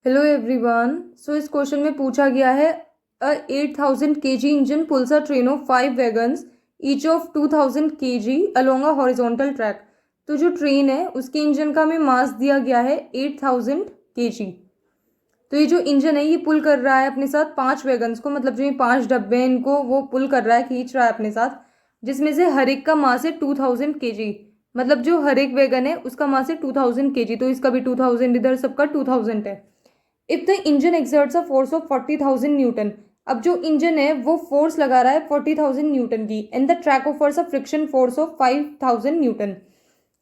Hello everyone. सो इस question में पूछा गया है अ 8000 kg engine pools a train of 5 wagons each of 2000 kg along a horizontal track. तो जो ट्रेन है उसके इंजन का हमें मास दिया गया है 8000 kg। तो ये जो इंजन है ये पुल कर रहा है अपने साथ 5 वैगन्स को, मतलब जो ये 5 डब्बे हैं इनको वो पुल कर रहा है, खींच रहा है अपने साथ, जिसमें से हर एक का मास है 2000 kg। मतलब जो हर एक वैगन है उसका मास है 2000 kg, तो इसका भी 2000, इधर सबका 2000 है। If the engine exerts a force of 40,000 Newton. अब जो इंजन है वो फोर्स लगा रहा है 40,000 न्यूटन की, and the track offers a friction force of 5,000 Newton.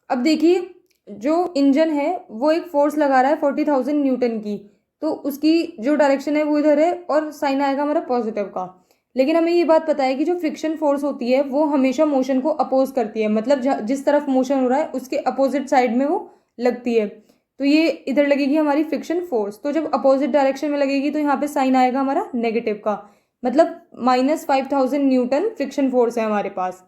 अब देखिए जो इंजन है वो एक फोर्स लगा रहा है 40,000 न्यूटन की, तो उसकी जो डायरेक्शन है वो इधर है और साइन आएगा हमारा पॉजिटिव का। लेकिन हमें ये बात पता है कि जो फ्रिक्शन फोर्स होती है वो हमेशा मोशन को अपोज करती है, मतलब जिस तरफ मोशन हो रहा है उसके अपोजिट साइड में वो लगती है। तो ये इधर लगेगी हमारी फ्रिक्शन फोर्स, तो जब अपोजिट डायरेक्शन में लगेगी तो यहाँ पे साइन आएगा हमारा नेगेटिव का, मतलब -5000 न्यूटन फ्रिक्शन फोर्स है हमारे पास।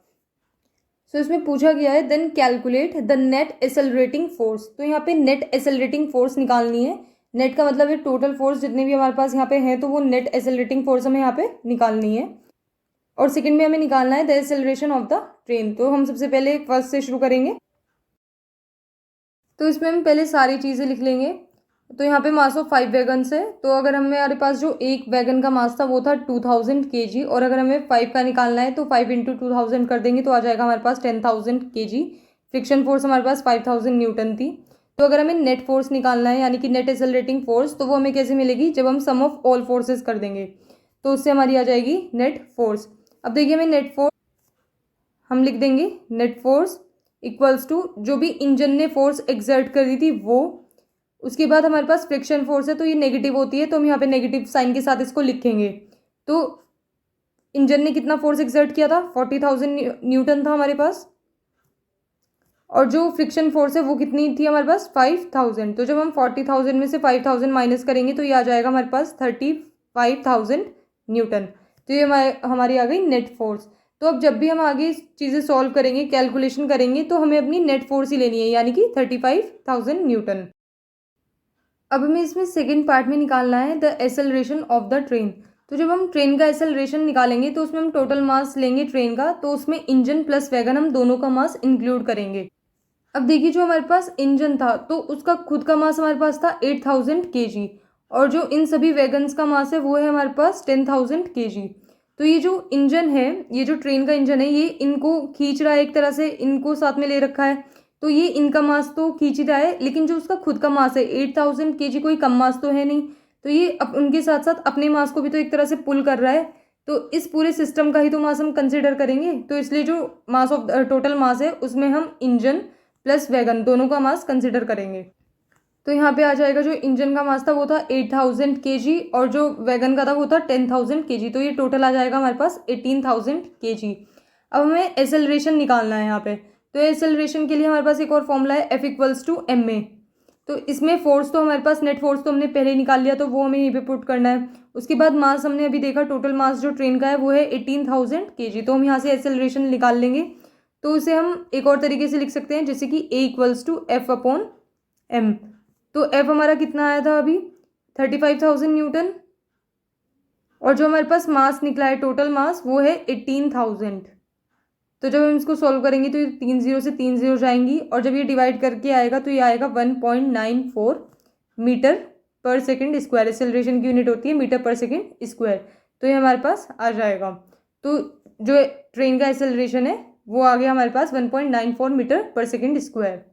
सो इसमें पूछा गया है then calculate the net accelerating force. तो यहाँ पे नेट एसेलरेटिंग फोर्स निकालनी है। नेट का मतलब है टोटल फोर्स जितने भी हमारे पास यहाँ पे हैं, तो वो नेट एसेलरेटिंग फोर्स हमें यहाँ पे निकालनी है। और सेकंड में हमें निकालना है the acceleration of the train. तो हम सबसे पहले फर्स्ट से शुरू करेंगे। तो इसमें हम पहले सारी चीज़ें लिख लेंगे। तो यहाँ पे मास ऑफ 5 वैगन्स है, तो अगर हमारे पास जो एक वैगन का मास था वो था 2000 kg, और अगर हमें 5 का निकालना है तो 5 × 2000 कर देंगे तो आ जाएगा हमारे पास 10,000 kg। फ्रिक्शन फोर्स हमारे पास 5000 न्यूटन थी। तो अगर हमें नेट फोर्स निकालना है यानी कि नेट एक्सेलरेटिंग फोर्स, तो वो हमें कैसे मिलेगी, जब हम सम ऑफ ऑल फोर्सेस कर देंगे तो उससे हमारी आ जाएगी नेट फोर्स। अब देखिए हमें नेट फोर्स हम लिख देंगे नेट फोर्स इक्वल्स टू जो भी इंजन ने फोर्स एक्सर्ट कर दी थी वो, उसके बाद हमारे पास फ्रिक्शन फोर्स है तो ये नेगेटिव होती है, तो हम यहाँ पे नेगेटिव साइन के साथ इसको लिखेंगे। तो इंजन ने कितना फोर्स एक्सर्ट किया था, 40,000 न्यूटन था हमारे पास, और जो फ्रिक्शन फोर्स है वो कितनी थी हमारे पास, 5,000। तो जब हम 40,000 में से 5,000 माइनस करेंगे तो ये आ जाएगा हमारे पास 35,000 न्यूटन। तो ये हमारी आ गई नेट फोर्स। तो अब जब भी हम आगे चीज़ें सॉल्व करेंगे, कैलकुलेशन करेंगे, तो हमें अपनी नेट फोर्स ही लेनी है, यानी कि 35,000 न्यूटन। अब हमें इसमें सेकेंड पार्ट में निकालना है the acceleration of the train. तो जब हम ट्रेन का एसेलरेशन निकालेंगे तो उसमें हम टोटल मास लेंगे ट्रेन का, तो उसमें इंजन प्लस वैगन हम दोनों का मास इंक्लूड करेंगे। अब देखिए जो हमारे पास इंजन था तो उसका खुद का मास हमारे पास था 8000 kg, और जो इन सभी वैगन्स का मास है वो है हमारे पास 10,000 kg। तो ये जो इंजन है, ये जो ट्रेन का इंजन है, ये इनको खींच रहा है, एक तरह से इनको साथ में ले रखा है, तो ये इनका मास तो खींच ही रहा है, लेकिन जो उसका खुद का मास है 8000 kg, कोई कम मास तो है नहीं, तो ये उनके साथ साथ अपने मास को भी तो एक तरह से पुल कर रहा है। तो इस पूरे सिस्टम का ही तो मास हम कंसिडर करेंगे, तो इसलिए जो मास ऑफ टोटल मास है उसमें हम इंजन प्लस वैगन दोनों का मास कंसिडर करेंगे। तो यहाँ पे आ जाएगा जो इंजन का मास था वो था 8000 kg, और जो वैगन का था वो था 10,000 kg, तो ये टोटल आ जाएगा हमारे पास 18,000 kg। अब हमें एसेलरेशन निकालना है यहाँ पे। तो एसेलरेशन के लिए हमारे पास एक और फॉर्मूला है F = ma। तो इसमें फोर्स तो हमारे पास नेट फोर्स तो हमने पहले ही निकाल लिया, तो वो हमें यहीं पे पुट करना है। उसके बाद मास हमने अभी देखा, टोटल मास जो ट्रेन का है वो है 18,000 kg, तो हम यहाँ से एसेलरेशन निकाल लेंगे। तो उसे हम एक और तरीके से लिख सकते हैं, जैसे कि A = F/m। तो F हमारा कितना आया था अभी, 35,000 न्यूटन, और जो हमारे पास मास निकला है टोटल मास वो है 18,000। तो जब हम इसको सॉल्व करेंगे तो ये 3 0 से 3 0 जाएंगी, और जब ये डिवाइड करके आएगा तो ये आएगा 1.94 मीटर पर सेकेंड स्क्वायर। एक्सेलरेशन की यूनिट होती है मीटर पर सेकेंड स्क्वायर, तो ये हमारे पास आ जाएगा। तो जो ट्रेन का एक्सेलरेशन है वो आ गया हमारे पास 1.94 मीटर पर सेकेंड स्क्वायर।